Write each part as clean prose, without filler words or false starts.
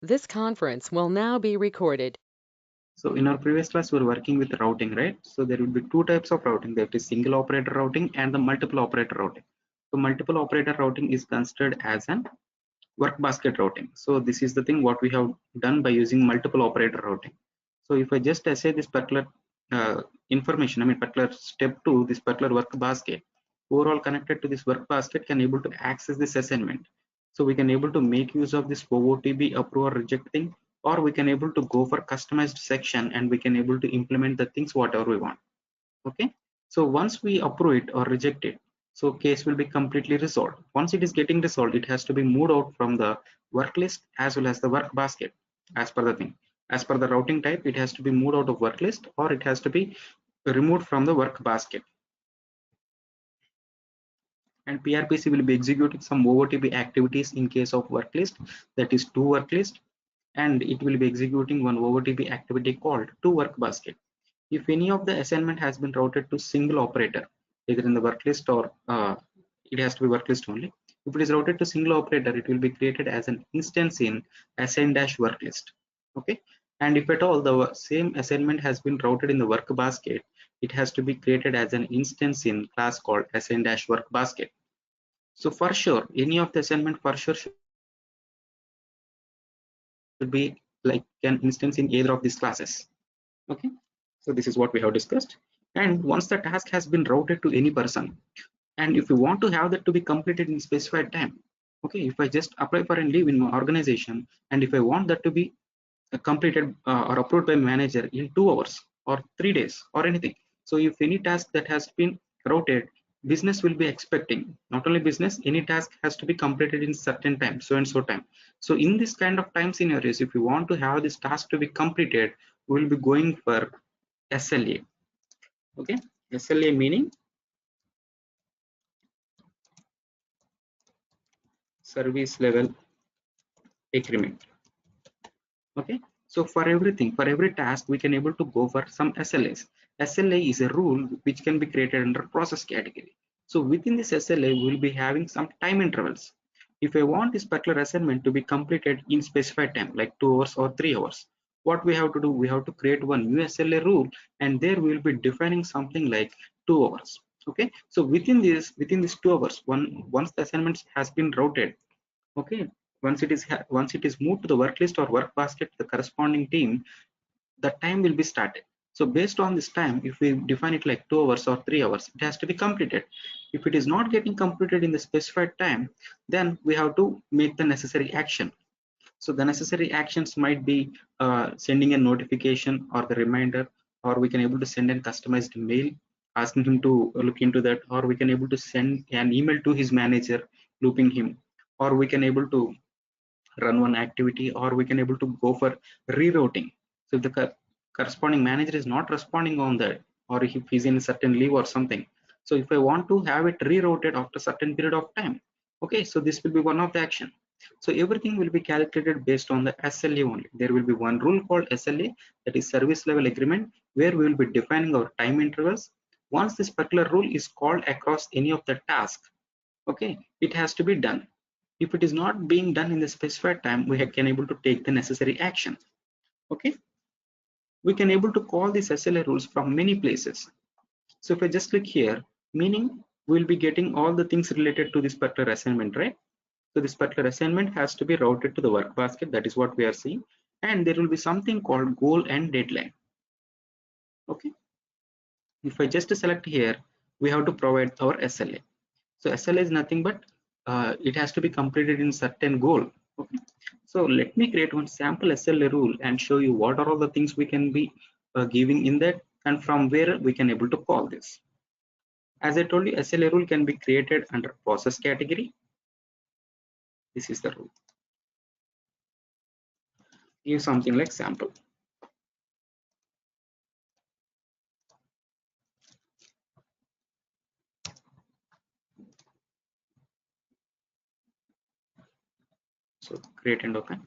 This conference will now be recorded. So in our previous class, we were working with routing, right? So there will be two types of routing. There is single operator routing and the multiple operator routing. So multiple operator routing is considered as an work basket routing. So this is the thing what we have done by using multiple operator routing. So if I just assay this particular information, I mean particular step to this particular work basket, overall connected to this work basket can able to access this assignment. So we can able to make use of this OOTB approve or reject thing, or we can able to go for customized section and we can able to implement the things whatever we want. Okay. So once we approve it or reject it, so case will be completely resolved. Once it is getting resolved, it has to be moved out from the work list as well as the work basket as per the thing. As per the routing type, it has to be moved out of work list or it has to be removed from the work basket. And PRPC will be executing some OOTB activities in case of work list, that is two work list, and it will be executing one OOTB activity called to work basket. If any of the assignment has been routed to single operator, either in the work list or it has to be work list only. If it is routed to single operator, it will be created as an instance in assign dash work list. Okay. And if at all the same assignment has been routed in the work basket, it has to be created as an instance in class called assign dash work basket. So for sure, any of the assignment for sure should be like an instance in either of these classes. Okay. So this is what we have discussed. And once the task has been routed to any person, and if you want to have that to be completed in specified time, okay, if I just apply for a leave in my organization, and if I want that to be completed or approved by manager in 2 hours or 3 days or anything. So if any task that has been routed, business will be expecting, not only business, any task has to be completed in certain time, so and so time. So in this kind of time scenarios, if you want to have this task to be completed, we will be going for SLA. Okay, SLA meaning service level agreement. Okay, so for everything, for every task, we can able to go for some SLAs. SLA is a rule which can be created under process category. So within this SLA, we will be having some time intervals. If I want this particular assignment to be completed in specified time, like 2 hours or 3 hours, what we have to do, we have to create one new SLA rule, and there we will be defining something like 2 hours. Okay, so within this 2 hours, once the assignment has been routed, okay, once it is moved to the work list or work basket, the corresponding team, the time will be started. So based on this time, if we define it like 2 hours or 3 hours, it has to be completed. If it is not getting completed in the specified time, then we have to make the necessary action. So the necessary actions might be sending a notification or the reminder, or we can able to send a customized mail asking him to look into that, or we can able to send an email to his manager looping him, or we can able to run one activity, or we can able to go for rerouting. So if the corresponding manager is not responding on that, or if he's in a certain leave or something, so if I want to have it rerouted after certain period of time, okay, so this will be one of the action. So everything will be calculated based on the SLA only. There will be one rule called SLA, that is service level agreement, where we will be defining our time intervals. Once this particular rule is called across any of the tasks, okay, it has to be done. If it is not being done in the specified time, we can able to take the necessary action. Okay, we can able to call these SLA rules from many places. So if I just click here, meaning we'll be getting all the things related to this particular assignment, right? So this particular assignment has to be routed to the work basket. That is what we are seeing. And there will be something called goal and deadline. Okay, if I just select here, we have to provide our SLA. So SLA is nothing but it has to be completed in certain goal. Okay. So let me create one sample SLA rule and show you what are all the things we can be giving in that, and from where we can able to call this. As I told you, SLA rule can be created under process category. This is the rule. Give something like sample. So create and open.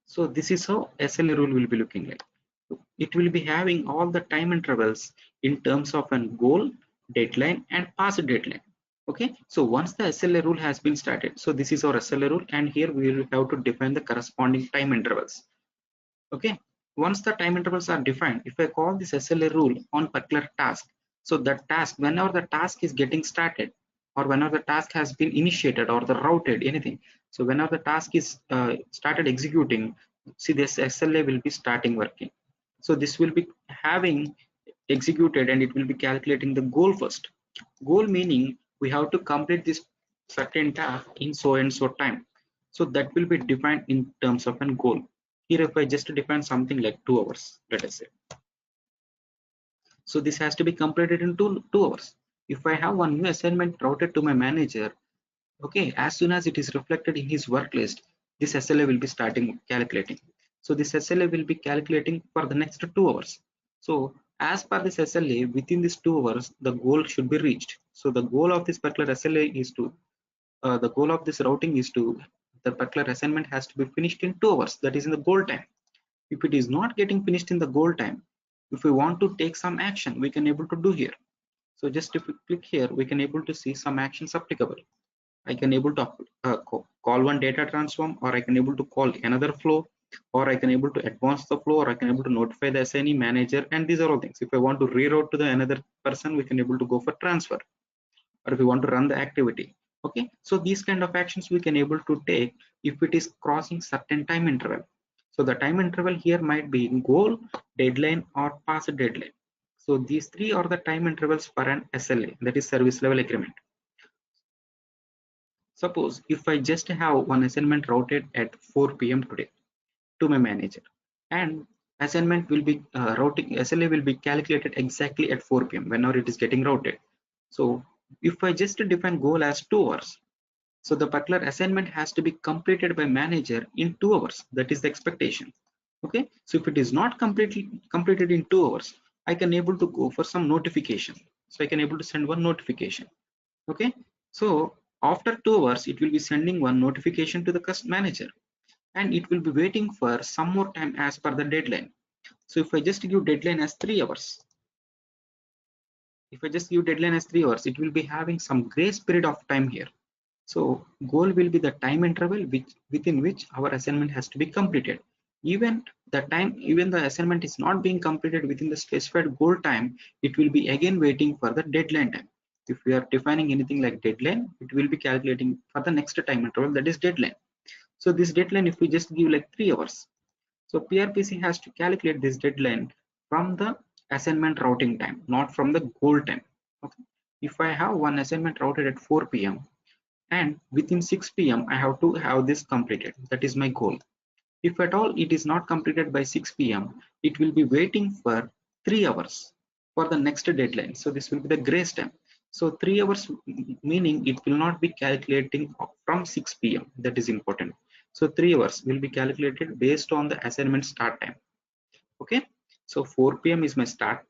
So this is how SLA rule will be looking like. It will be having all the time intervals in terms of an goal, deadline, and past deadline. Okay, so once the SLA rule has been started, so this is our SLA rule, and here we will have to define the corresponding time intervals. Okay, once the time intervals are defined, if I call this SLA rule on particular task, so that task, whenever the task is getting started, or whenever the task has been initiated or the routed, anything, so whenever the task is started executing, see, this SLA will be starting working. So this will be having executed, and it will be calculating the goal first. Goal meaning we have to complete this certain task in so and so time. So that will be defined in terms of a goal. Here, if I just define something like 2 hours, let us say, so this has to be completed in two hours. If I have one new assignment routed to my manager, okay, as soon as it is reflected in his work list, this SLA will be starting calculating. So this SLA will be calculating for the next 2 hours. So as per this SLA, within these 2 hours, the goal should be reached. So the goal of this particular SLA is to, the goal of this routing is to, the particular assignment has to be finished in 2 hours. That is in the goal time. If it is not getting finished in the goal time, if we want to take some action, we can able to do here. So just if we click here, we can able to see some actions applicable. I can able to call one data transform, or I can able to call another flow, or I can able to advance the flow, or I can able to notify the assignee manager, and these are all things. If I want to reroute to the another person, we can able to go for transfer, or if we want to run the activity. Okay, so these kind of actions we can able to take if it is crossing certain time interval. So the time interval here might be goal, deadline, or past deadline. So these three are the time intervals for an SLA, that is service level agreement. Suppose if I just have one assignment routed at 4 p.m. today to my manager, and assignment will be routing, SLA will be calculated exactly at 4 p.m. whenever it is getting routed. So if I just define goal as 2 hours, so the particular assignment has to be completed by manager in 2 hours. That is the expectation. Okay, so if it is not completely completed in 2 hours, I can able to go for some notification. So I can able to send one notification. Okay, so after 2 hours, it will be sending one notification to the manager, and it will be waiting for some more time as per the deadline. So if I just give deadline as 3 hours, if I just give deadline as 3 hours, it will be having some grace period of time here. So goal will be the time interval within which our assignment has to be completed. Even the assignment is not being completed within the specified goal time, it will be again waiting for the deadline time. If we are defining anything like deadline, it will be calculating for the next time interval, that is deadline. So this deadline, if we just give like 3 hours, so PRPC has to calculate this deadline from the assignment routing time, not from the goal time. Okay. If I have one assignment routed at 4 p.m. and within 6 p.m. I have to have this completed, that is my goal. If at all it is not completed by 6 p.m., it will be waiting for 3 hours for the next deadline. So this will be the grace time. So 3 hours meaning it will not be calculating from 6 p.m. That is important. So 3 hours will be calculated based on the assignment start time. Okay. So 4 p.m. is my start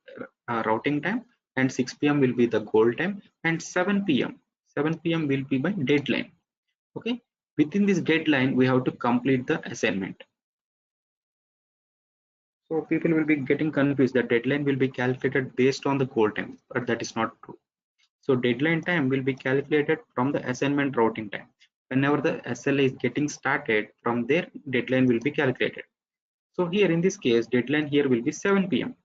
routing time, and 6 p.m. will be the goal time, and 7 p.m. will be my deadline. Okay. Within this deadline, we have to complete the assignment. So people will be getting confused that deadline will be calculated based on the goal time, but that is not true. So deadline time will be calculated from the assignment routing time. Whenever the SLA is getting started, from there deadline will be calculated. So here in this case, deadline here will be 7 p.m.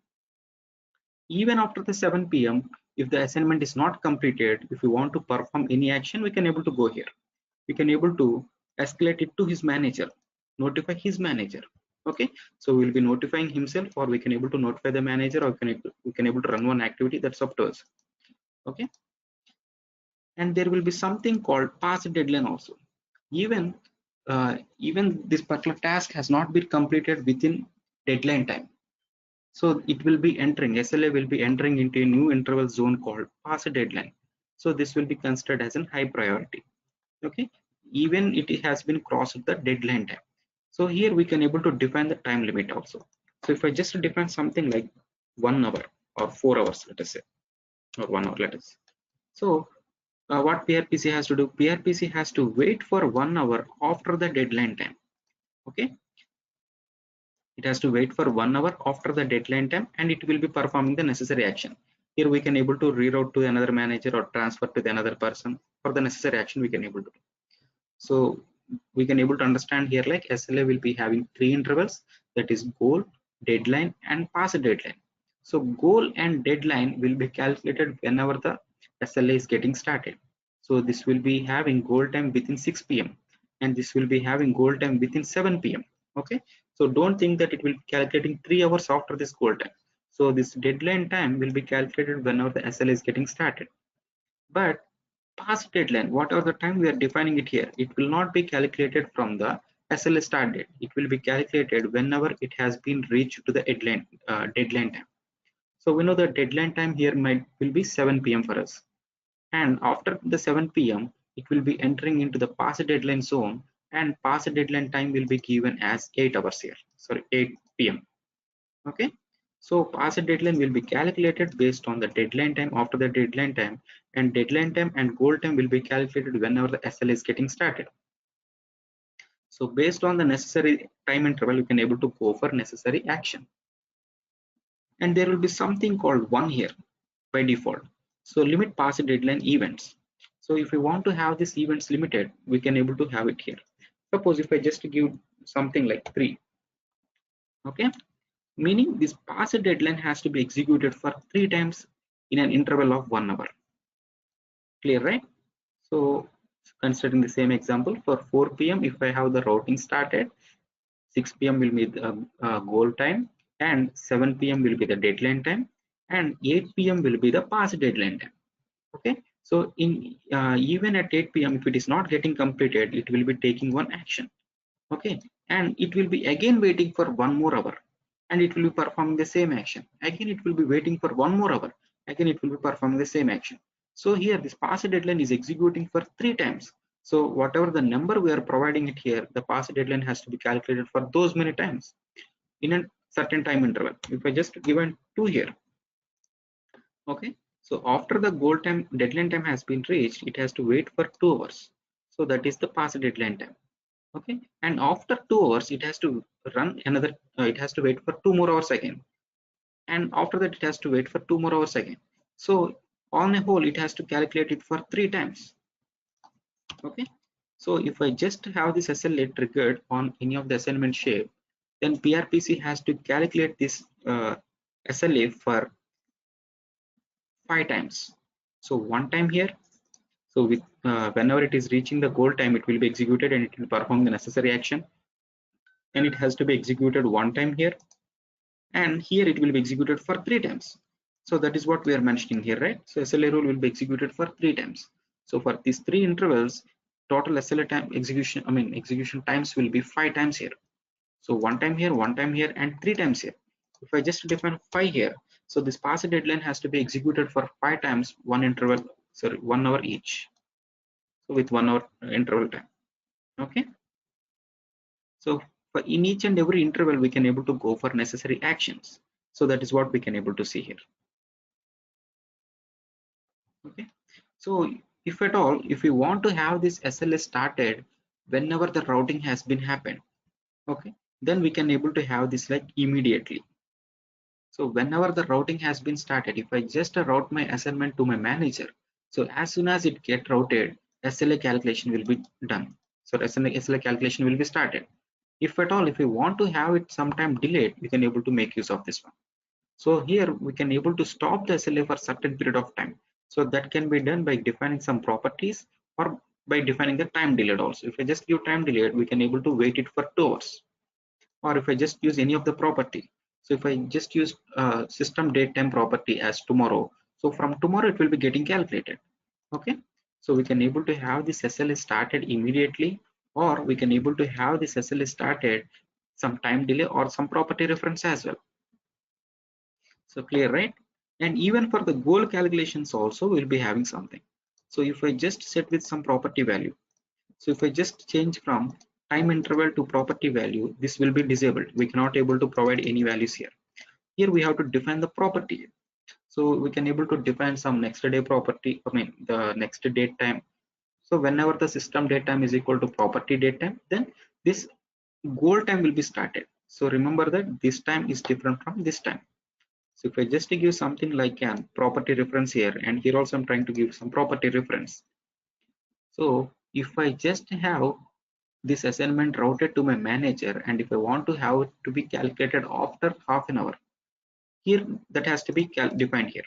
Even after the 7 p.m., if the assignment is not completed, if we want to perform any action, we can able to go here. We can able to escalate it to his manager, notify his manager. Okay, so we'll be notifying himself, or we can able to notify the manager, or we can able to run one activity. That's up to us. Okay, and there will be something called past deadline also. Even this particular task has not been completed within deadline time, so it will be entering, SLA will be entering into a new interval zone called past deadline. So this will be considered as a high priority. Okay, even it has been crossed the deadline time. So here we can able to define the time limit also. So if I just define something like 1 hour or 4 hours, let us say, or 1 hour, let us. So what PRPC has to do? PRPC has to wait for 1 hour after the deadline time. Okay, it has to wait for 1 hour after the deadline time, and it will be performing the necessary action. Here we can able to reroute to another manager or transfer to the another person for the necessary action we can able to do. So we can able to understand here like SLA will be having three intervals, that is goal, deadline and pass deadline. So goal and deadline will be calculated whenever the SLA is getting started. So this will be having goal time within 6 p.m. and this will be having goal time within 7 p.m. Okay, so don't think that it will be calculating 3 hours after this goal time. So this deadline time will be calculated whenever the SLA is getting started. But past deadline, whatever the time we are defining it here, it will not be calculated from the SLA start date. It will be calculated whenever it has been reached to the deadline time. So we know the deadline time here will be 7 p.m. for us, and after the 7 p.m. it will be entering into the past deadline zone, and past deadline time will be given as 8 hours here. Sorry, 8 p.m. Okay, so past deadline will be calculated based on the deadline time after the deadline time, and deadline time and goal time will be calculated whenever the SLA is getting started. So based on the necessary time interval, you can able to go for necessary action, and there will be something called one here by default. So limit past deadline events. So if we want to have these events limited, we can able to have it here. Suppose if I just give something like 3, okay, meaning this pass deadline has to be executed for 3 times in an interval of 1 hour. Clear, right? So considering the same example, for 4 p.m. if I have the routing started, 6 p.m. will be the goal time, and 7 p.m. will be the deadline time, and 8 p.m. will be the pass deadline time. Okay, so in even at 8 p.m. if it is not getting completed, it will be taking one action. Okay, and it will be again waiting for 1 more hour, and it will be performing the same action. Again it will be waiting for 1 more hour, again it will be performing the same action. So here this pass deadline is executing for 3 times. So whatever the number we are providing it here, the pass deadline has to be calculated for those many times in a certain time interval. If I just given 2 here, okay, so after the goal time deadline time has been reached, it has to wait for 2 hours. So that is the pass deadline time. Okay, and after 2 hours it has to run another it has to wait for 2 more hours again, and after that it has to wait for 2 more hours again. So on a whole it has to calculate it for 3 times. Okay, so if I just have this SLA triggered on any of the assignment shape, then PRPC has to calculate this SLA for 5 times. So one time here, so with whenever it is reaching the goal time, it will be executed and it will perform the necessary action, and it has to be executed one time here, and here it will be executed for 3 times. So that is what we are mentioning here, right? So SLA rule will be executed for 3 times. So for these 3 intervals, total SLA time execution, execution times will be 5 times here. So one time here, and 3 times here. If I just define 5 here, so this pass deadline has to be executed for 5 times, 1 hour each. So with 1 hour interval time. Okay. So for in each and every interval, we can able to go for necessary actions. So that is what we can able to see here. Okay. So if at all, if we want to have this SLA started whenever the routing has been happened, okay, then we can able to have this like immediately. So whenever the routing has been started, if I just route my assignment to my manager, so as soon as it get routed, SLA calculation will be done. So SLA calculation will be started. If at all, if we want to have it sometime delayed, we can able to make use of this one. So here we can able to stop the SLA for certain period of time. So that can be done by defining some properties or by defining the time delayed also. If I just give time delayed, we can able to wait it for 2 hours. Or if I just use any of the property. So if I just use system date time property as tomorrow, so from tomorrow it will be getting calculated. Okay, so we can able to have this SLA started immediately, or we can able to have this SLA started some time delay or some property reference as well. So clear, right? And even for the goal calculations also we'll be having something. So if I just set with some property value, so if I just change from time interval to property value, this will be disabled. We cannot able to provide any values here. Here we have to define the property. So we can able to define some next day property, the next date time. So whenever the system date time is equal to property date time, then this goal time will be started. So remember that this time is different from this time. So if I just give something like an property reference here, and here also I'm trying to give some property reference. So if I just have this assignment routed to my manager, and if I want to have it to be calculated after half an hour, here that has to be defined here.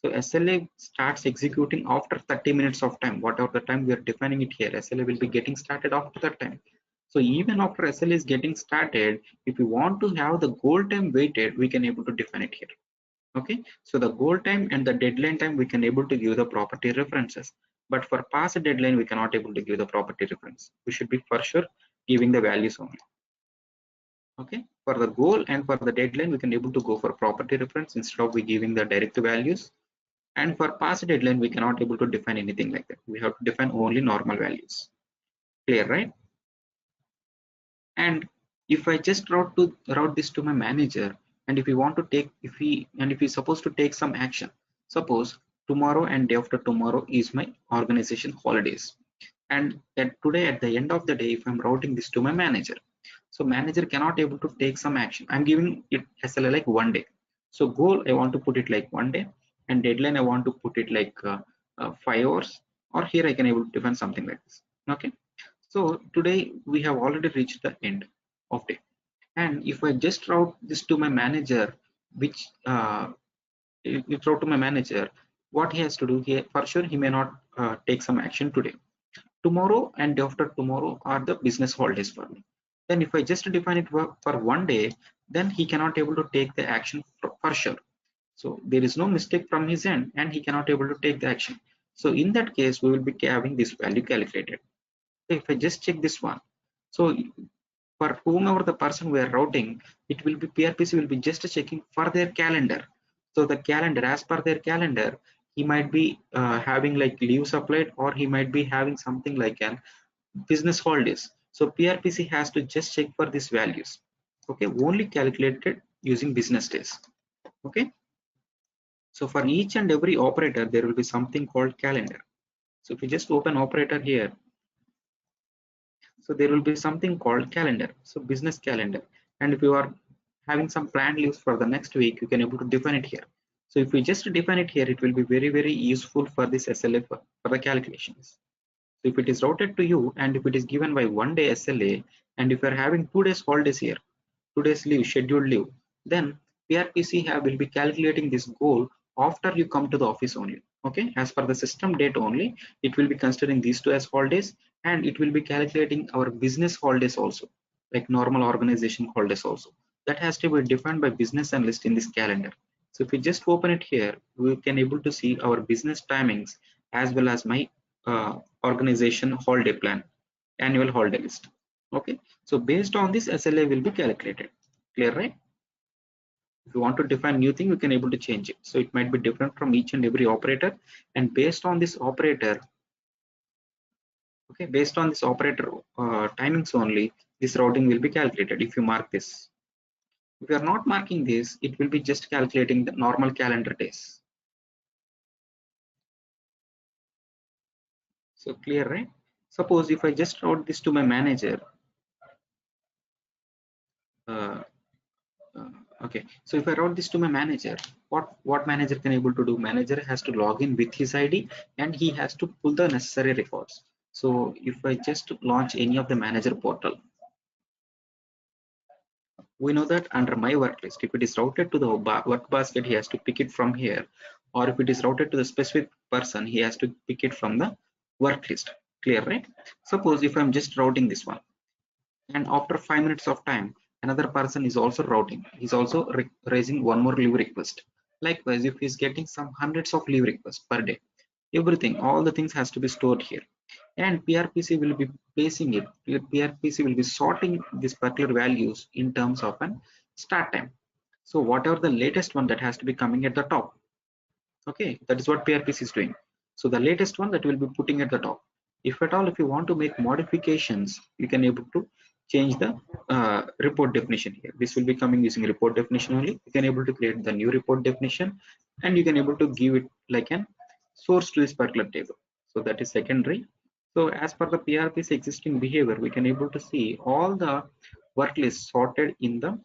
So SLA starts executing after 30 minutes of time, whatever the time we are defining it here. SLA will be getting started after that time. So even after SLA is getting started, if we want to have the goal time weighted, we can able to define it here. Okay, so the goal time and the deadline time we can able to give the property references, but for past deadline we cannot able to give the property reference. We should be for sure giving the values only. Okay, for the goal and for the deadline we can able to go for property reference instead of we giving the direct values, and for past deadline we cannot able to define anything like that. We have to define only normal values. Clear, right? And if I just route this to my manager, and if we want to take, if we supposed to take some action, suppose tomorrow and day after tomorrow is my organization holidays, and that today at the end of the day if I'm routing this to my manager, so manager cannot able to take some action. I'm giving it SLA like 1 day. So goal I want to put it like 1 day, and deadline I want to put it like 5 hours, or here I can able to define something like this. Okay, so today we have already reached the end of day, and if I just route this to my manager, which it route to my manager, what he has to do here, for sure he may not take some action today. Tomorrow and day after tomorrow are the business holidays for me. Then if I just define it for 1 day, then he cannot able to take the action for sure. So there is no mistake from his end, and he cannot able to take the action. So in that case, we will be having this value calculated. So if I just check this one, so for whomever the person we are routing, it will be PRPC will be just checking for their calendar. So the calendar, as per their calendar, he might be having like leaves applied, or he might be having something like an business holidays. So PRPC has to just check for these values. Okay, only calculated using business days. Okay, so for each and every operator, there will be something called calendar. So if you just open operator here, so there will be something called calendar, so business calendar. And if you are having some planned leaves for the next week, you can able to define it here. So if we just define it here, it will be very useful for this SLA for the calculations. So if it is routed to you, and if it is given by 1 day SLA, and if you are having 2 days holidays here, 2 days leave, scheduled leave, then PRPC will be calculating this goal after you come to the office only. Okay, as per the system date only, it will be considering these two as holidays, and it will be calculating our business holidays also, like normal organization holidays also. That has to be defined by business analyst in this calendar. So if we just open it here, we can able to see our business timings as well as my organization holiday plan, annual holiday list. Okay, so based on this SLA will be calculated. Clear, right? If you want to define new thing, you can able to change it. So it might be different from each and every operator, and based on this operator, okay, based on this operator timings only, this routing will be calculated. If you mark this, if you are not marking this, it will be just calculating the normal calendar days. So clear, right? Suppose if I just route this to my manager, uh, uh, okay, so if I route this to my manager, what manager can able to do? Manager has to log in with his ID, and he has to pull the necessary records. So if I just launch any of the manager portal, we know that under my work list, if it is routed to the work basket, he has to pick it from here, or if it is routed to the specific person, he has to pick it from the work list. Clear, right? Suppose if I'm just routing this one, and after 5 minutes of time, another person is also routing, he's also raising one more leave request. Likewise, if he's getting some hundreds of leave requests per day, everything, all the things has to be stored here, and PRPC will be placing it, PRPC will be sorting these particular values in terms of an start time. So whatever the latest one that has to be coming at the top, okay, that is what PRPC is doing. So the latest one that will be putting at the top. If at all, if you want to make modifications, you can able to change the report definition here. This will be coming using report definition only. You can able to create the new report definition, and you can able to give it like an source to this particular table. So that is secondary. So as per the PRPC existing behavior, we can able to see all the work lists sorted in the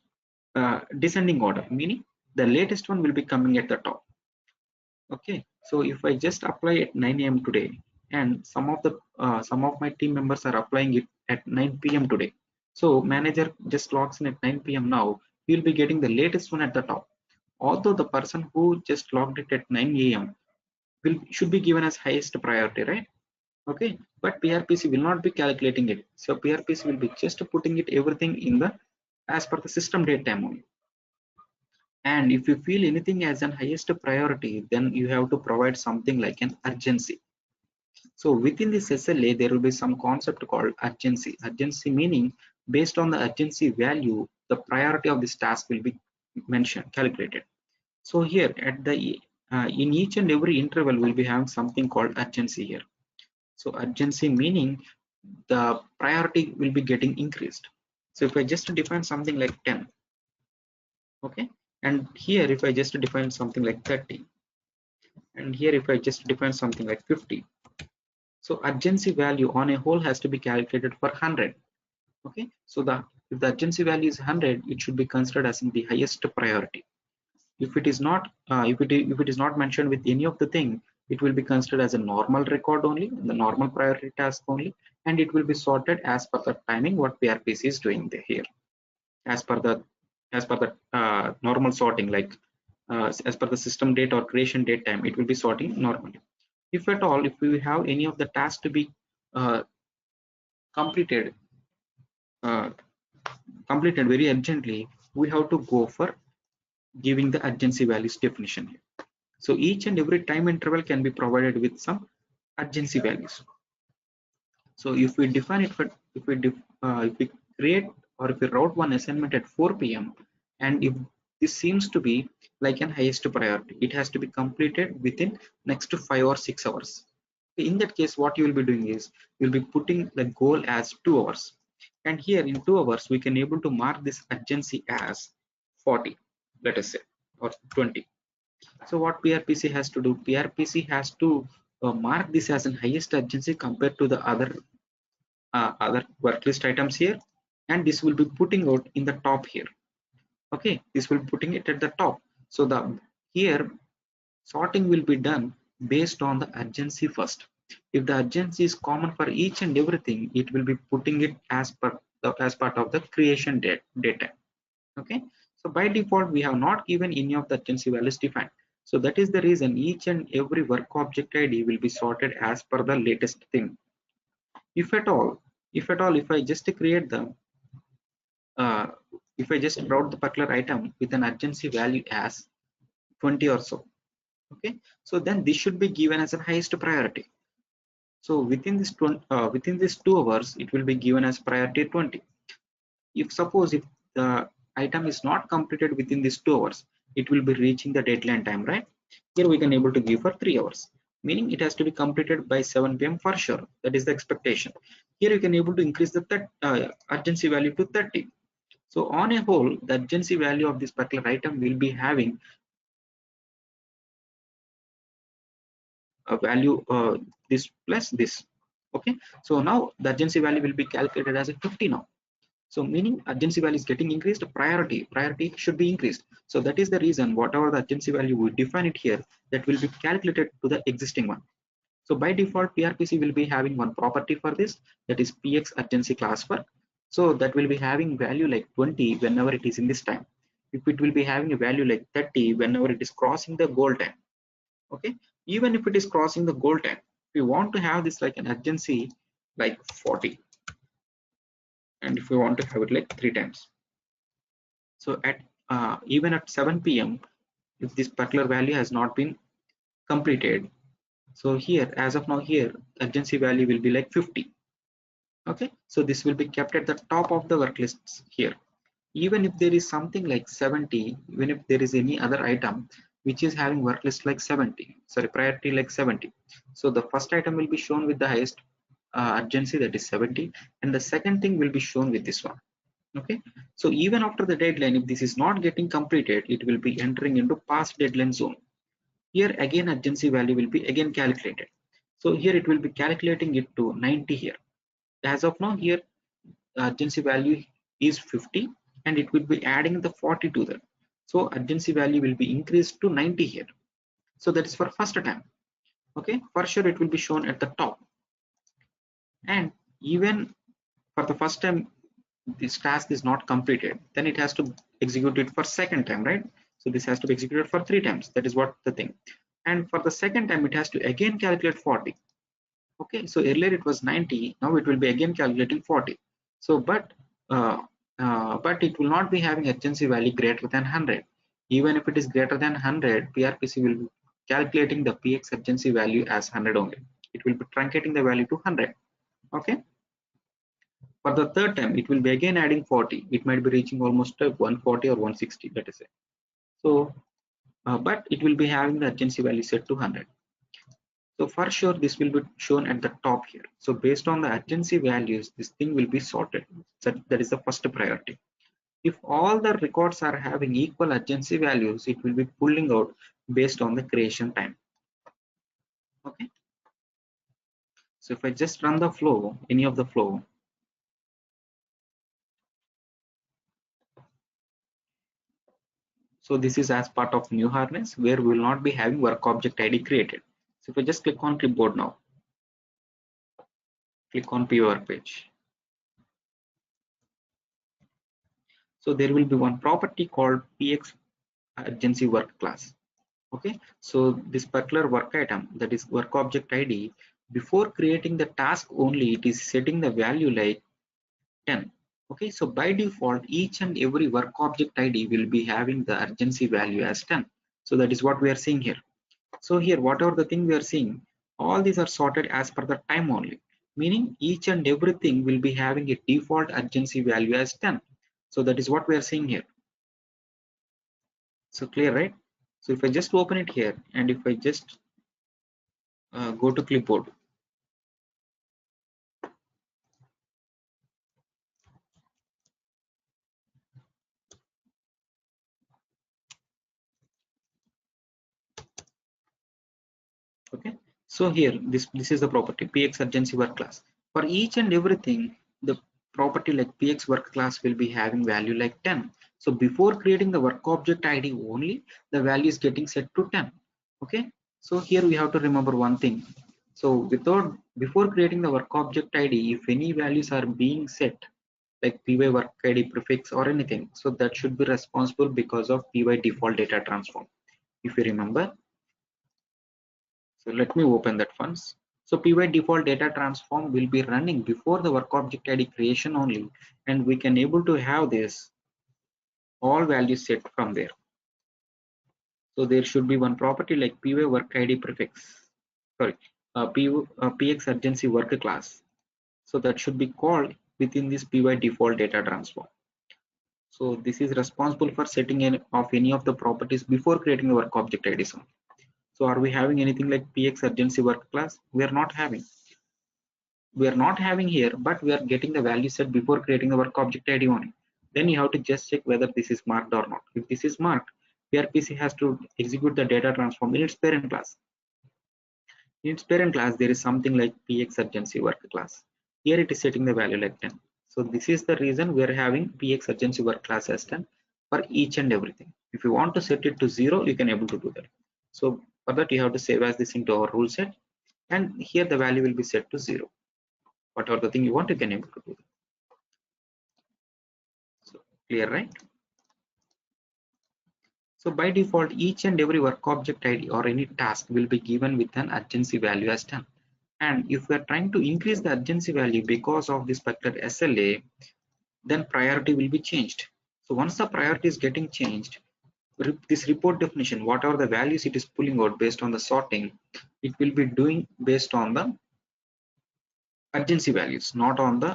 descending order, meaning the latest one will be coming at the top. Okay, so if I just apply at 9 a.m. today, and some of my team members are applying it at 9 p.m. today, so manager just logs in at 9 p.m. now, he will be getting the latest one at the top. Although the person who just logged it at 9 a.m. should be given as highest priority, right? Okay, but PRPC will not be calculating it. So PRPC will be just putting it everything in the as per the system date time only. And if you feel anything as an highest priority, then you have to provide something like an urgency. So within this SLA, there will be some concept called urgency. Urgency meaning based on the urgency value, the priority of this task will be mentioned, calculated. So here at the in each and every interval, we'll be having something called urgency here. So urgency meaning the priority will be getting increased. So if I just define something like 10, okay, and here if I just define something like 30, and here if I just define something like 50, so urgency value on a whole has to be calculated for 100. Okay, so if the urgency value is 100, it should be considered as in the highest priority. If it is not if it is not mentioned with any of the thing, it will be considered as a normal record only, the normal priority task only, and it will be sorted as per the timing what PRPC is doing here, as per the normal sorting, like as per the system date or creation date time, it will be sorting normally. If at all, if we have any of the tasks to be uh, completed uh, completed very urgently, we have to go for giving the urgency values definition here. So each and every time interval can be provided with some urgency values. So if we define it for, if we create or if we route one assignment at 4 p.m. and if this seems to be like an highest priority, it has to be completed within next to 5 or 6 hours. In that case, what you will be doing is you'll be putting the goal as 2 hours, and here in 2 hours we can able to mark this urgency as 40, let us say, or 20. So what PRPC has to do? PRPC has to mark this as an highest urgency compared to the other worklist items here, and this will be putting out in the top here. Okay, this will be putting it at the top. So the here sorting will be done based on the urgency first. If the urgency is common for each and everything, it will be putting it as per as part of the creation data. Okay, so by default we have not given any of the urgency values defined. So that is the reason each and every work object ID will be sorted as per the latest thing. If at all, if I just create the uh, if I just brought the particular item with an urgency value as 20 or so, okay, so then this should be given as a highest priority. So within this 2 hours, it will be given as priority 20. If suppose if the item is not completed within these 2 hours, it will be reaching the deadline time, right? Here we can able to give for 3 hours, meaning it has to be completed by 7 p.m. for sure. That is the expectation. Here you can able to increase the urgency value to 30. So on a whole, the urgency value of this particular item will be having a value this plus this. Okay, so now the urgency value will be calculated as a 50 now. So meaning urgency value is getting increased, priority should be increased. So that is the reason whatever the urgency value we define it here, that will be calculated to the existing one. So by default PRPC will be having one property for this, that is PX urgency class work. So that will be having value like 20 whenever it is in this time. If it will be having a value like 30 whenever it is crossing the goal time. Okay, even if it is crossing the goal time, we want to have this like an urgency like 40, and if we want to have it like 3 times. So at even at 7 p.m. if this particular value has not been completed, so here as of now here urgency value will be like 50. Okay, so this will be kept at the top of the work lists here. Even if there is something like 70, even if there is any other item which is having work list like 70, sorry, priority like 70, so the first item will be shown with the highest urgency, that is 70, and the second thing will be shown with this one. Okay, so even after the deadline, if this is not getting completed, it will be entering into past deadline zone. Here again urgency value will be again calculated. So here it will be calculating it to 90 here. As of now here urgency value is 50, and it will be adding the 40 to that. So urgency value will be increased to 90 here. So that is for first time. Okay, for sure it will be shown at the top. And even for the first time this task is not completed, then it has to execute it for second time, right? So this has to be executed for 3 times. That is what the thing. And for the second time it has to again calculate 40. Okay, so earlier it was 90, now it will be again calculating 40. So uh, but it will not be having urgency value greater than 100. Even if it is greater than 100, PRPC will be calculating the PX urgency value as 100 only. It will be truncating the value to 100. Okay, for the third time it will be again adding 40. It might be reaching almost 140 or 160, let us say. So but it will be having the urgency value set to 100. So for sure this will be shown at the top here. So based on the urgency values, this thing will be sorted. That is the first priority. If all the records are having equal urgency values, it will be pulling out based on the creation time. Okay. So if I just run the flow, any of the flow, so this is as part of new harness where we will not be having work object ID created. So if I just click on clipboard now, click on PO work page. So there will be one property called PX urgency work class. Okay, so this particular work item, that is work object ID, before creating the task only, it is setting the value like 10. Okay, so by default each and every work object ID will be having the urgency value as 10. So that is what we are seeing here. So here whatever the thing we are seeing, all these are sorted as per the time only, meaning each and everything will be having a default urgency value as 10. So that is what we are seeing here. So clear, right? So if I just open it here and if I just go to clipboard, okay, so here this is the property PX urgency work class. For each and everything, the property like PX work class will be having value like 10. So before creating the work object ID only, the value is getting set to 10. Okay, so here we have to remember one thing. So before creating the work object ID, if any values are being set like py work ID prefix or anything, so that should be responsible because of py default data transform, if you remember. So let me open that once. So py default data transform will be running before the work object ID creation only, and we can able to have this all values set from there. So there should be one property like py work ID prefix, sorry, px urgency work class. So that should be called within this py default data transform. So this is responsible for setting of any of the properties before creating the work object ID. So are we having anything like px urgency work class? We are not having. We are not having here, but we are getting the value set before creating the work object ID only. Then you have to just check whether this is marked or not. If this is marked, PRPC has to execute the data transform in its parent class. In its parent class, there is something like PX urgency work class. Here it is setting the value like 10. So this is the reason we are having PX urgency work class as 10 for each and everything. If you want to set it to 0, you can able to do that. So for that, you have to save as this into our rule set, and here the value will be set to 0. Whatever the thing you want, you can able to do that. So clear, right? So by default, each and every work object ID or any task will be given with an urgency value as 10. And if we are trying to increase the urgency value because of this particular SLA, then priority will be changed. So once the priority is getting changed, this report definition, whatever the values it is pulling out based on the sorting, it will be doing based on the urgency values, not on the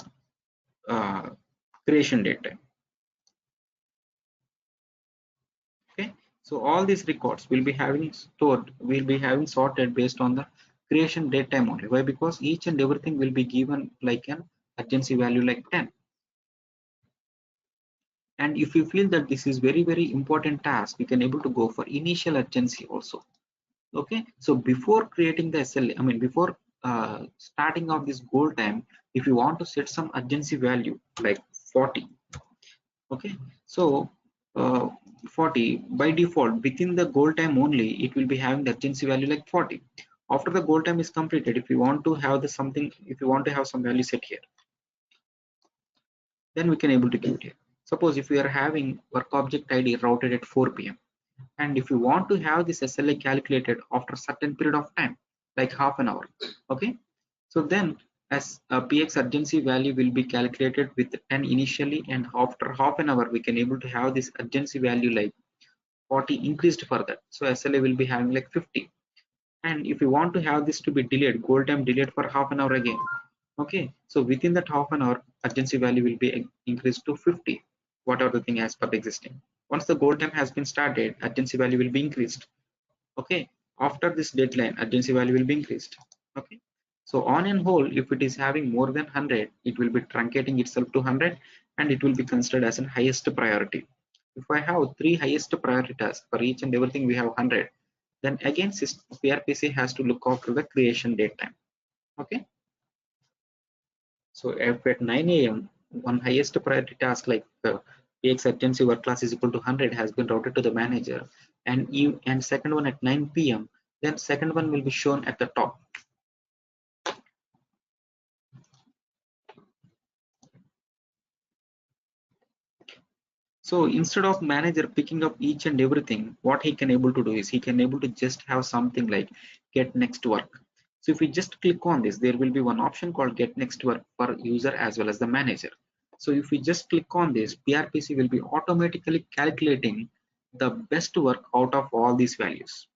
creation date time. Okay, so all these records will be having stored, will be having sorted based on the creation date time only. Why? Because each and everything will be given like an urgency value like 10. And if you feel that this is very important task, you can able to go for initial urgency also. Okay, so before creating the SLA, I mean before starting off this goal time, if you want to set some urgency value like 40, okay, so 40 by default within the goal time only, it will be having the urgency value like 40. After the goal time is completed, if you want to have the something, if you want to have some value set here, then we can able to give it here. Suppose if we are having work object ID routed at 4 p.m. and if you want to have this SLA calculated after certain period of time, like half an hour, okay, so then as a PX urgency value will be calculated with 10 initially, and after half an hour we can able to have this urgency value like 40 increased further, so SLA will be having like 50. And if you want to have this to be delayed, goal time delayed for half an hour again, okay, so within that half an hour urgency value will be increased to 50, whatever the thing as per the existing. Once the goal time has been started, urgency value will be increased, okay. After this deadline, urgency value will be increased, okay. So on and whole, if it is having more than 100, it will be truncating itself to 100 and it will be considered as an highest priority. If I have 3 highest priority tasks, for each and everything we have 100, then again PRPC has to look after the creation date time, okay. So if at 9 a.m. one highest priority task like PX urgency work class is equal to 100 has been routed to the manager, and second one at 9 p.m., then second one will be shown at the top. So instead of manager picking up each and everything, what he can able to do is he can able to just have something like get next work. So if we just click on this, there will be one option called get next work for user as well as the manager. So if we just click on this, PRPC will be automatically calculating the best work out of all these values.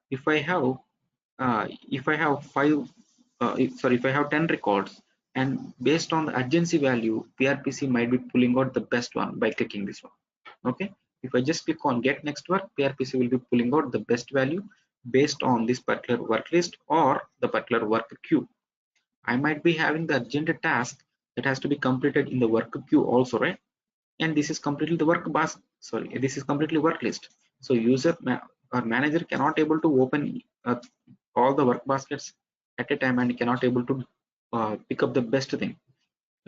If I have if I have 10 records, and based on the urgency value, PRPC might be pulling out the best one by clicking this one, okay. If I just click on get next work, PRPC will be pulling out the best value based on this particular work list or the particular work queue. I might be having the urgent task that has to be completed in the work queue also, right? And this is completely the this is completely work list. So or manager cannot able to open all the work baskets at a time and cannot able to pick up the best thing.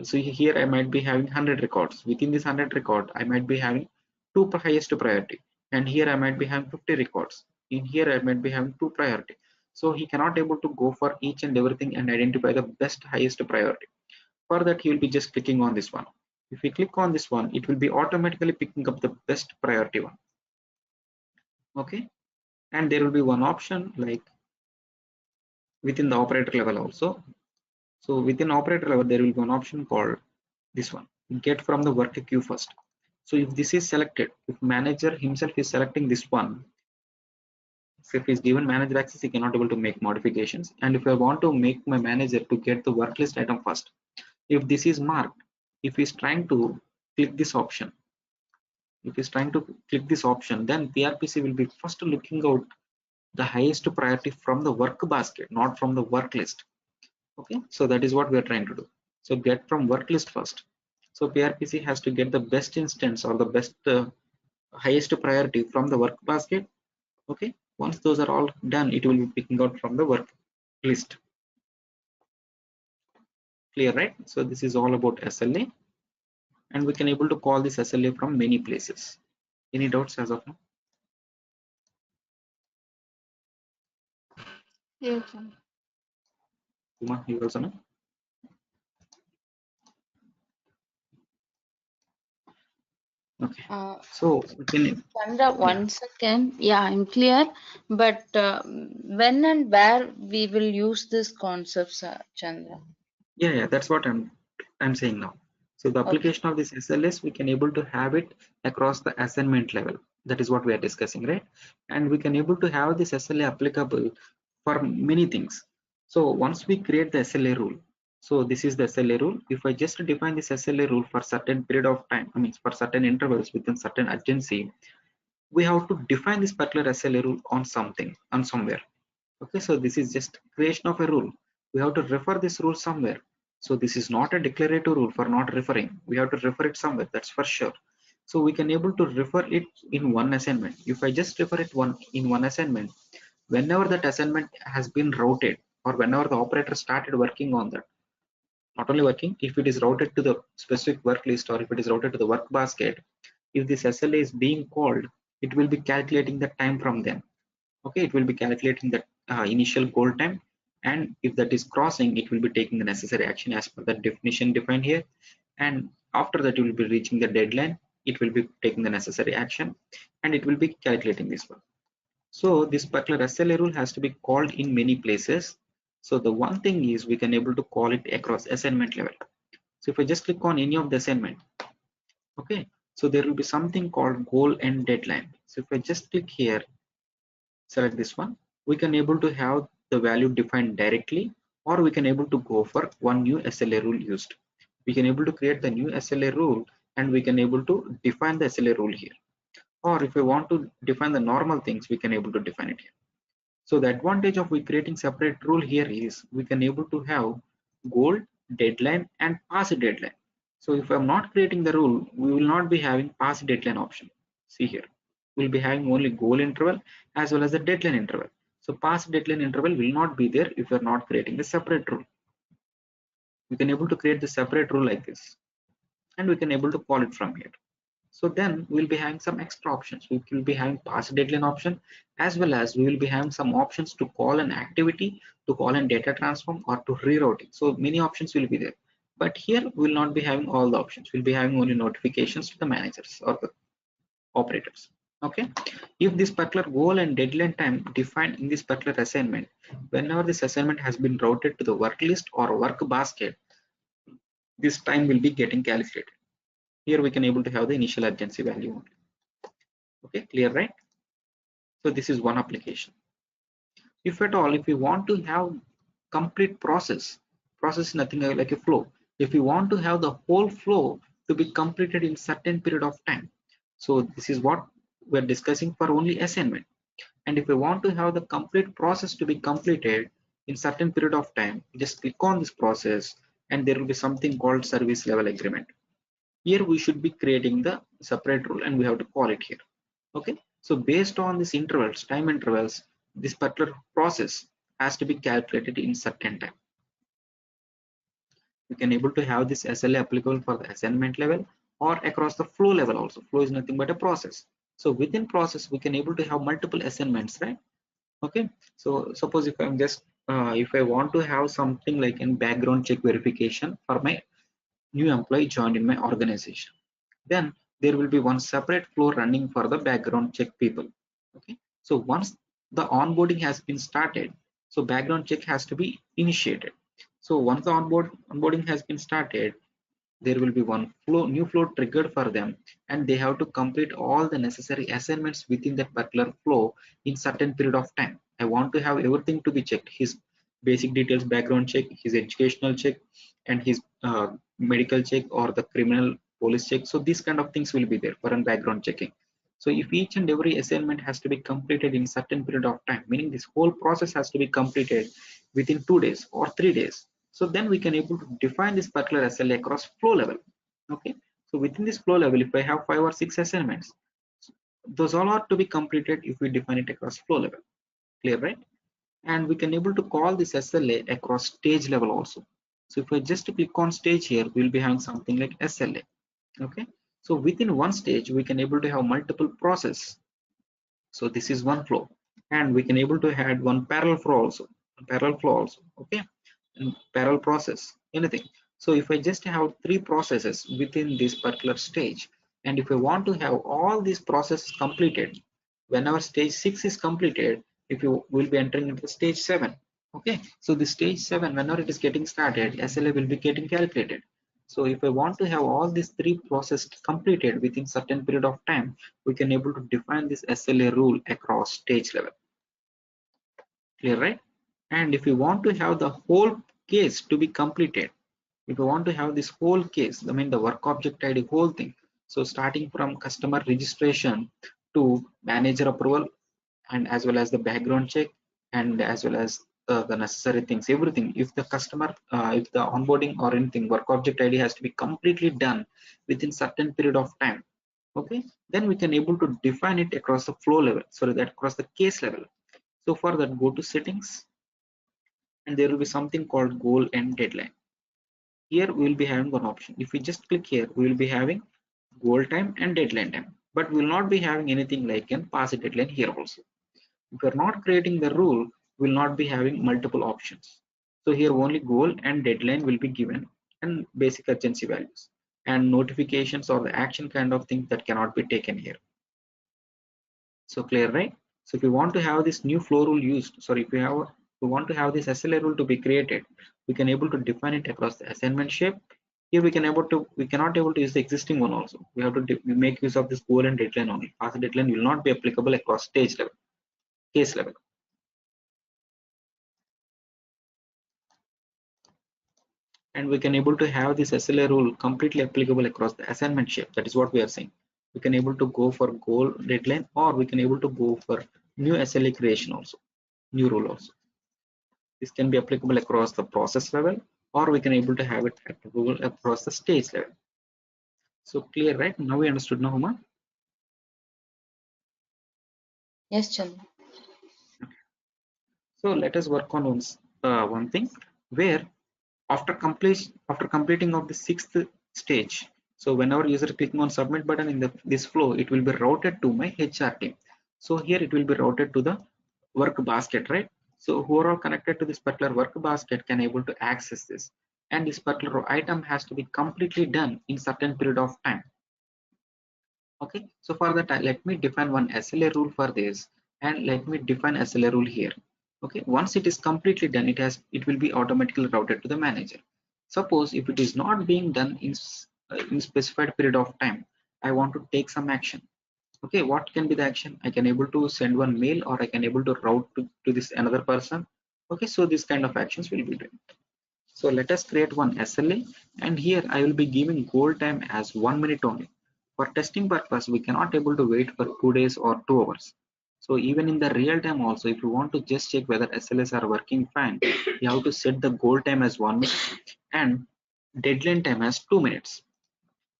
So here I might be having 100 records. Within this 100 record, I might be having two highest priority, and here I might be having 50 records. In here I might be having two priority. So he cannot able to go for each and everything and identify the best highest priority. For that, he will be just clicking on this one. If we click on this one, it will be automatically picking up the best priority one, okay. And there will be one option like within the operator level also. So within operator level, there will be one option called this one, get from the work queue first. So if this is selected, if manager himself is selecting this one, so if he's given manager access, he cannot able to make modifications. And if I want to make my manager to get the work list item first, if this is marked, if he's trying to click this option, then PRPC will be first looking out the highest priority from the work basket, not from the work list, okay. So that is what we are trying to do. So get from work list first. So PRPC has to get the best instance or the best highest priority from the work basket, okay. Once those are all done, it will be picking out from the work list. Clear, right? So this is all about SLA, and we can able to call this SLA from many places. Any doubts as of now? Yes. Uma, you also know? Okay. So we can, Chandra, yeah. 1 second. Yeah, I'm clear. But when and where we will use this concepts, Chandra? Yeah, that's what I'm saying now. So the Okay. application of this SLS, we can able to have it across the assignment level. That is what we are discussing, right? And we can able to have this SLA applicable for many things. So once we create the SLA rule, so this is the SLA rule. If I just define this SLA rule for certain period of time, I mean for certain intervals within certain urgency, we have to define this particular SLA rule on something, on somewhere. Okay, so this is just creation of a rule. We have to refer this rule somewhere. So this is not a declarative rule for not referring. We have to refer it somewhere, that's for sure. So we can able to refer it in one assignment. If I just refer it in one assignment, whenever that assignment has been routed, or whenever the operator started working on that, not only working, if it is routed to the specific work list or if it is routed to the work basket, if this SLA is being called, it will be calculating the time from them. Okay, it will be calculating the initial goal time, and if that is crossing, it will be taking the necessary action as per the definition defined here, and after that you will be reaching the deadline, it will be taking the necessary action, and it will be calculating this one. So this particular SLA rule has to be called in many places. So the one thing is we can able to call it across assignment level. So if I just click on any of the assignment, okay, so there will be something called goal and deadline. So if I just click here, select this one, we can able to have the value defined directly, or we can able to go for one new SLA rule used. We can able to create the new SLA rule, and we can able to define the SLA rule here. Or if we want to define the normal things, we can able to define it here. So the advantage of we creating separate rule here is we can able to have goal, deadline, and pass deadline. So if I'm not creating the rule, we will not be having pass deadline option. See here, we'll be having only goal interval as well as the deadline interval. So pass deadline interval will not be there if you're not creating the separate rule. We can able to create the separate rule like this, and we can able to call it from here. So then we'll be having some extra options. We will be having pass deadline option, as well as we will be having some options to call an activity, to call an data transform, or to rerouting. So many options will be there. But here we will not be having all the options. We'll be having only notifications to the managers or the operators. Okay. If this particular goal and deadline time defined in this particular assignment, whenever this assignment has been routed to the work list or work basket, this time will be getting calculated. Here we can able to have the initial urgency value only. Okay, clear, right? So this is one application. If at all, if we want to have complete process is nothing like a flow. If we want to have the whole flow to be completed in certain period of time, so this is what we're discussing for only assignment. And if we want to have the complete process to be completed in certain period of time, just click on this process, and there will be something called service level agreement. Here we should be creating the separate rule, and we have to call it here. Okay, so based on these intervals, time intervals, this particular process has to be calculated in certain time. We can able to have this SLA applicable for the assignment level or across the flow level also. Flow is nothing but a process. So within process, we can able to have multiple assignments, right? Okay, so suppose if I'm just if I want to have something like in background check verification for my new employee joined in my organization, then there will be one separate flow running for the background check people. Okay, so once the onboarding has been started, so background check has to be initiated. So once the onboarding has been started, there will be one new flow triggered for them, and they have to complete all the necessary assignments within that particular flow in certain period of time. I want to have everything to be checked: his basic details background check, his educational check, and his medical check or the criminal police check. So these kind of things will be there for a background checking. So if each and every assignment has to be completed in certain period of time, meaning this whole process has to be completed within 2 days or 3 days, so then we can able to define this particular SLA across flow level. Okay, so within this flow level, if I have 5 or 6 assignments, those all are to be completed if we define it across flow level. Clear, right? And we can able to call this SLA across stage level also. So if I just click on stage here, we'll be having something like SLA. Okay, so within one stage we can able to have multiple process. So this is one flow, and we can able to add one parallel flow also. Okay, and parallel process, anything. So if I just have 3 processes within this particular stage, and if I want to have all these processes completed, whenever stage 6 is completed, if you will be entering into stage 7. Okay, so the stage 7, whenever it is getting started, SLA will be getting calculated. So if I want to have all these 3 processes completed within certain period of time, we can able to define this SLA rule across stage level. Clear, right? And if you want to have the whole case to be completed, if you want to have this whole case, I mean the work object ID whole thing, so starting from customer registration to manager approval, and as well as the background check, and as well as the necessary things, everything, if the customer if the onboarding or anything work object ID has to be completely done within certain period of time, okay, then we can able to define it across the flow level, sorry, that across the case level. So for that, go to settings, and there will be something called goal and deadline. Here we will be having one option. If we just click here, we will be having goal time and deadline time. but we will not be having anything like an pass a deadline here also. If you're not creating the rule, we'll not be having multiple options. So here only goal and deadline will be given and basic urgency values and notifications or the action kind of thing that cannot be taken here. So clear, right? So if you want to have this new flow rule used, sorry, if we want to have this SLA rule to be created, we can able to define it across the assignment shape. Here we cannot able to use the existing one also. We have to make use of this goal and deadline only. Pass deadline will not be applicable across stage level, case level. And we can able to have this SLA rule completely applicable across the assignment shape. That is what we are saying. We can able to go for goal deadline, or we can able to go for new SLA creation also, new rule also. This can be applicable across the process level, or we can able to have it applicable across the stage level. So clear, right? Now we understood, now, Huma? Yes, Chandra. So let us work on one thing where after completing of the sixth stage, so whenever user clicking on submit button in this flow, it will be routed to my HR team. So here it will be routed to the work basket, right? So who are all connected to this particular work basket can able to access this, and this particular item has to be completely done in certain period of time. Okay, so for that, let me define one SLA rule for this, and let me define SLA rule here. Okay, once it is completely done, it will be automatically routed to the manager. Suppose if it is not being done in specified period of time, I want to take some action. Okay, what can be the action? I can able to send one mail, or I can able to route to this another person. Okay, so this kind of actions will be done. So let us create one SLA, and here I will be giving goal time as 1 minute only. For testing purpose, we cannot able to wait for 2 days or 2 hours. So even in the real time also, if you want to just check whether SLAs are working fine, you have to set the goal time as 1 minute and deadline time as 2 minutes.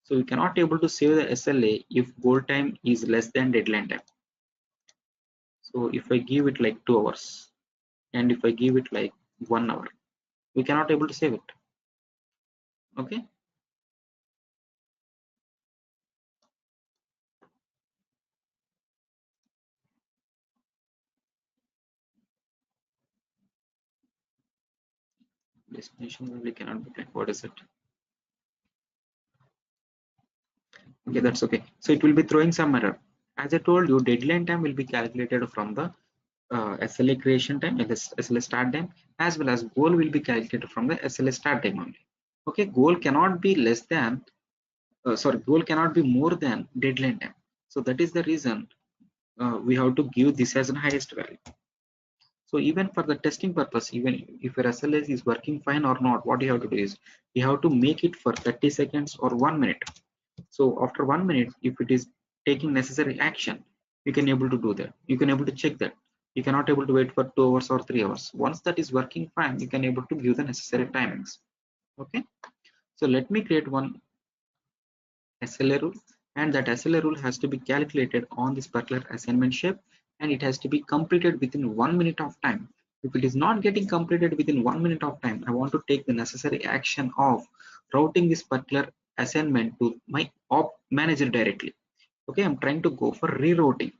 So you cannot able to save the SLA if goal time is less than deadline time. So if I give it like 2 hours, and if I give it like 1 hour, we cannot able to save it. Okay. Destination only cannot be clicked. What is it? Okay, that's okay. So it will be throwing some error. As I told you, deadline time will be calculated from the SLA creation time and the SLA start time, as well as goal will be calculated from the SLA start time only. Okay, goal cannot be less than, goal cannot be more than deadline time. So that is the reason we have to give this as an highest value. So even for the testing purpose, even if your SLA is working fine or not, what you have to do is you have to make it for 30 seconds or 1 minute. So after 1 minute, if it is taking necessary action, you can able to do that. You can able to check that. You cannot able to wait for 2 hours or 3 hours. Once that is working fine, you can able to give the necessary timings. Okay. So let me create one SLA rule, and that SLA rule has to be calculated on this particular assignment shape, and it has to be completed within 1 minute of time. If it is not getting completed within 1 minute of time, I want to take the necessary action of routing this particular assignment to my op manager directly. Okay, I'm trying to go for rerouting.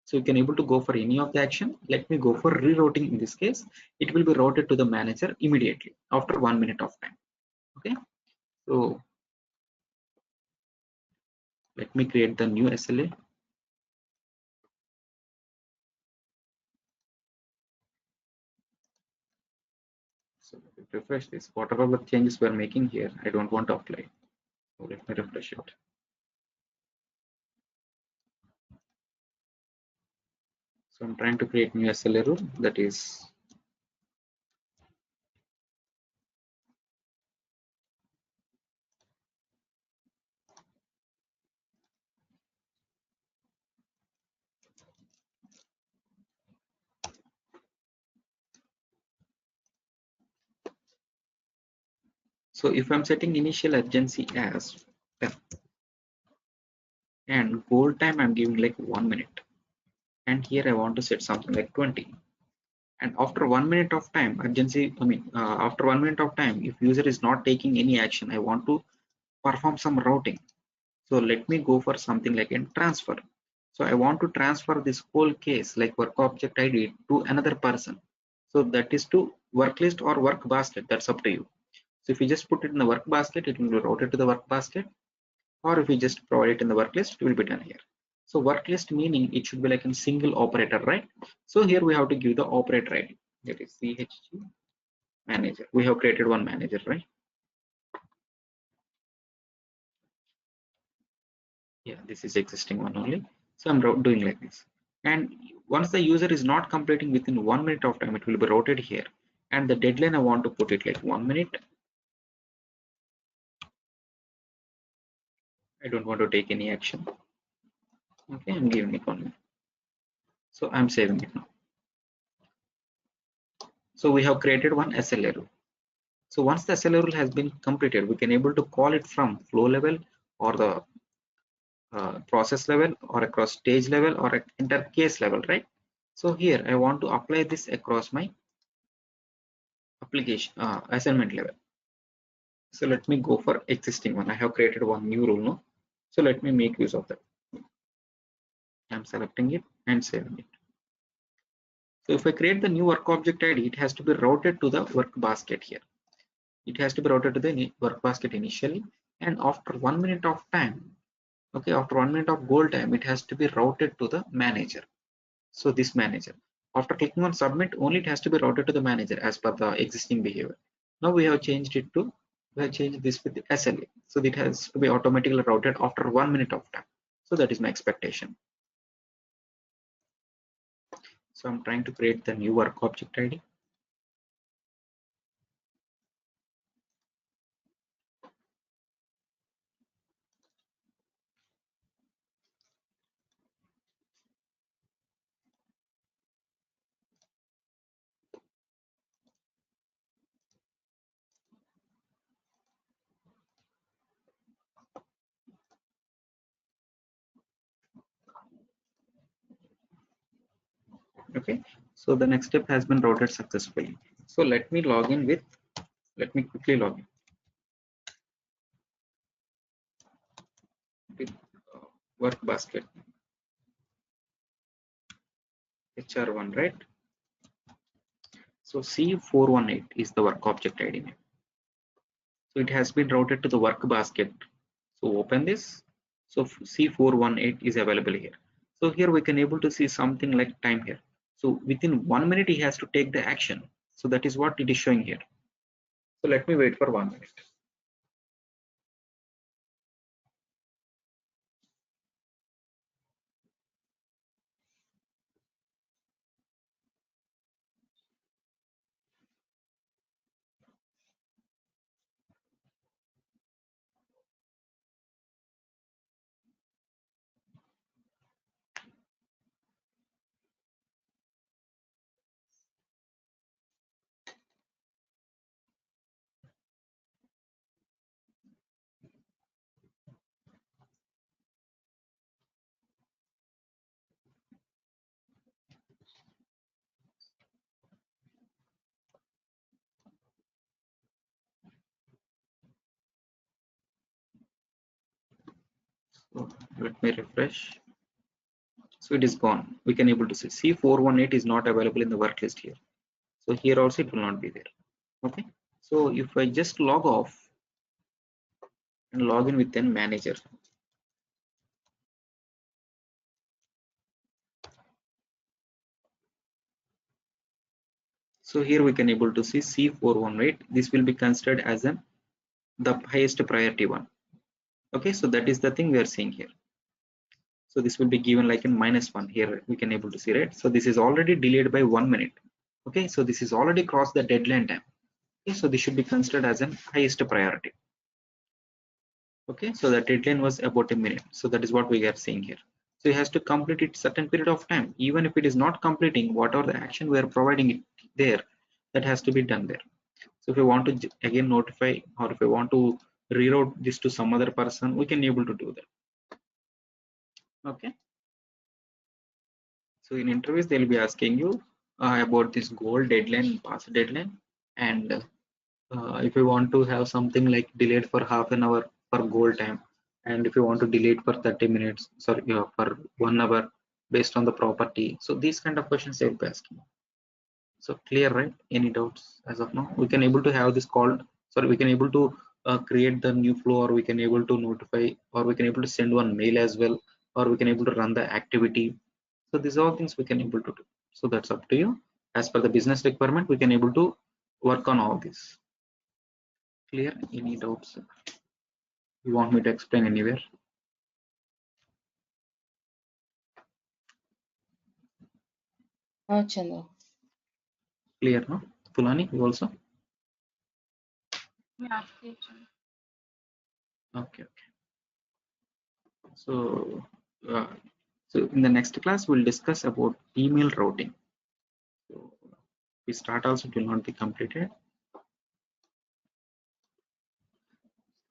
So you can able to go for any of the action. Let me go for rerouting. In this case, it will be routed to the manager immediately after 1 minute of time. Okay, so let me create the new SLA. So let me refresh this. Whatever the changes we're making here, I don't want to apply. So let me refresh it. So I'm trying to create new SLA rule, that is so if I'm setting initial urgency as 10 and goal time I'm giving like 1 minute, and here I want to set something like 20, and after 1 minute of time urgency, after 1 minute of time, if user is not taking any action, I want to perform some routing. So let me go for something like a transfer. So I want to transfer this whole case like work object ID to another person. So that is to work list or work basket. That's up to you. So if you just put it in the work basket, it will be routed to the work basket, or if you just provide it in the work list, it will be done here. So work list meaning it should be like a single operator, right? So here we have to give the operator ID. That is CHG manager. We have created one manager, right? Yeah, this is existing one only. So I'm doing like this. And once the user is not completing within 1 minute of time, it will be routed here. And the deadline I want to put it like 1 minute. I don't want to take any action. Okay, I'm giving it 1 minute. So I'm saving it now. So we have created one SLA rule. So once the SLA rule has been completed, we can able to call it from flow level or the process level or across stage level or enter case level, right? So here I want to apply this across my application assignment level. So let me go for existing one. I have created one new rule now. So let me make use of that. I'm selecting it and saving it. So if I create the new work object ID, it has to be routed to the work basket here. It has to be routed to the work basket initially, and after 1 minute of time, okay, after 1 minute of goal time, it has to be routed to the manager. So this manager, after clicking on submit, only it has to be routed to the manager as per the existing behavior. Now we have changed it to, we have changed this with the SLA. So it has to be automatically routed after 1 minute of time. So that is my expectation. So I'm trying to create the new work object ID. Okay, so the next step has been routed successfully. So let me log in with, let me quickly log in with work basket HR1, right? So C418 is the work object ID name. So it has been routed to the work basket. So open this. So C418 is available here. So here we can able to see something like time here. So within 1 minute he has to take the action. So that is what it is showing here. So let me wait for 1 minute. So let me refresh. So it is gone. We can able to see C418 is not available in the work list here. So here also it will not be there. Okay. So if I just log off and log in with then manager. So here we can able to see C418. This will be considered as the highest priority one. Okay, so that is the thing we are seeing here. So this will be given like in -1 here we can able to see, right? So this is already delayed by 1 minute. Okay, so this is already crossed the deadline time. Okay, so this should be considered as an highest priority. Okay, so the deadline was about a minute. So that is what we are seeing here. So it has to complete it certain period of time. Even if it is not completing, whatever the action we are providing it there, that has to be done there. So if we want to again notify, or if we want to reroute this to some other person, we can able to do that. Okay. So in interviews, they'll be asking you about this goal deadline, past deadline, and if you want to have something like delayed for half an hour for goal time, and if you want to delete for 30 minutes, sorry, for 1 hour based on the property. So these kind of questions they will be asking. So clear, right? Any doubts as of now? We can able to have this called, sorry, we can able to create the new flow, or we can able to notify, or we can able to send one mail as well, or we can able to run the activity. So these are all things we can able to do. So that's up to you. As per the business requirement, we can able to work on all this. Clear? Any doubts? You want me to explain anywhere? Chandra. Clear, no? Pulani, you also? Yeah, teacher. Okay, okay. So, uh, so in the next class, we'll discuss about email routing. So we start also, it will not be completed.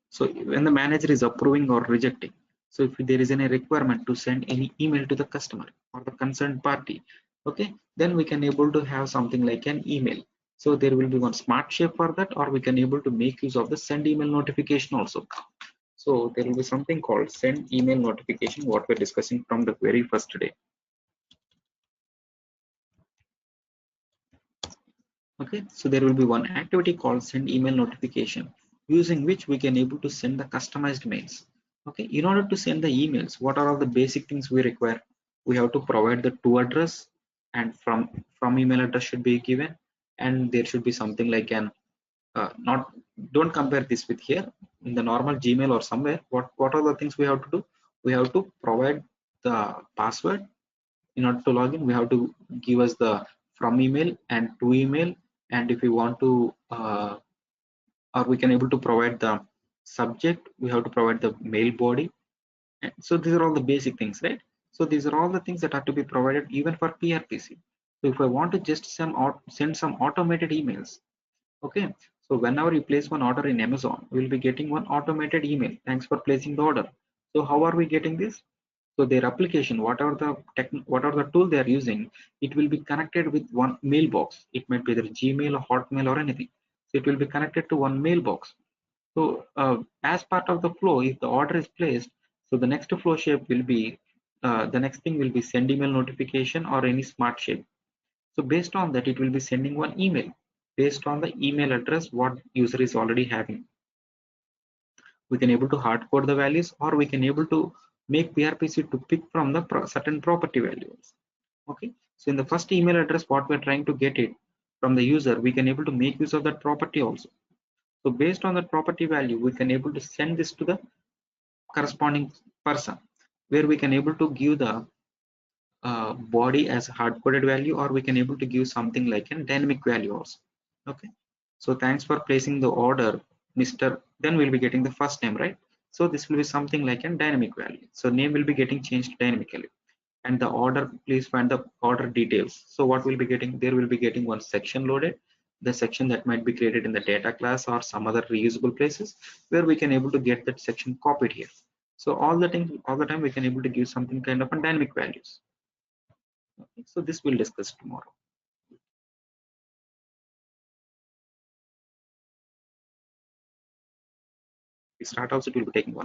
So when the manager is approving or rejecting, so if there is any requirement to send any email to the customer or the concerned party, okay, then we can able to have something like an email. So there will be one smart shape for that, or we can able to make use of the send email notification also. So there will be something called send email notification, what we're discussing from the very first day. Okay, so there will be one activity called send email notification, using which we can able to send the customized mails. Okay, in order to send the emails, what are all the basic things we require? We have to provide the to address, and from email address should be given, and there should be something like an not, don't compare this with here in the normal Gmail or somewhere. What are the things we have to do? We have to provide the password. In order to log in, we have to give us the from email and to email, and if we want to or we can able to provide the subject, we have to provide the mail body. And so these are all the basic things, right? So these are all the things that are to be provided even for PRPC. So if I want to just send some automated emails, okay, so whenever you place one order in Amazon, we will be getting one automated email, thanks for placing the order. So how are we getting this? So their application, whatever the tool they are using, it will be connected with one mailbox. It might be either Gmail or Hotmail or anything. So it will be connected to one mailbox. So as part of the flow, if the order is placed, so the next flow shape will be the next thing will be send email notification or any smart shape. So based on that, it will be sending one email based on the email address what user is already having. We can able to hard code the values, or we can able to make PRPC to pick from the certain property values. Okay, so in the first email address what we're trying to get it from the user, we can able to make use of that property also. So based on that property value, we can able to send this to the corresponding person, where we can able to give the body as hard coded value, or we can able to give something like a dynamic value also. Okay, so thanks for placing the order, Mr. Then we'll be getting the first name, right? So this will be something like a dynamic value, so name will be getting changed dynamically. And the order, please find the order details. So what we'll be getting, there will be getting one section loaded, the section that might be created in the data class or some other reusable places, where we can able to get that section copied here. So all the time we can able to give something kind of a dynamic values. Okay, so this we'll discuss tomorrow. We start also, it will be taking one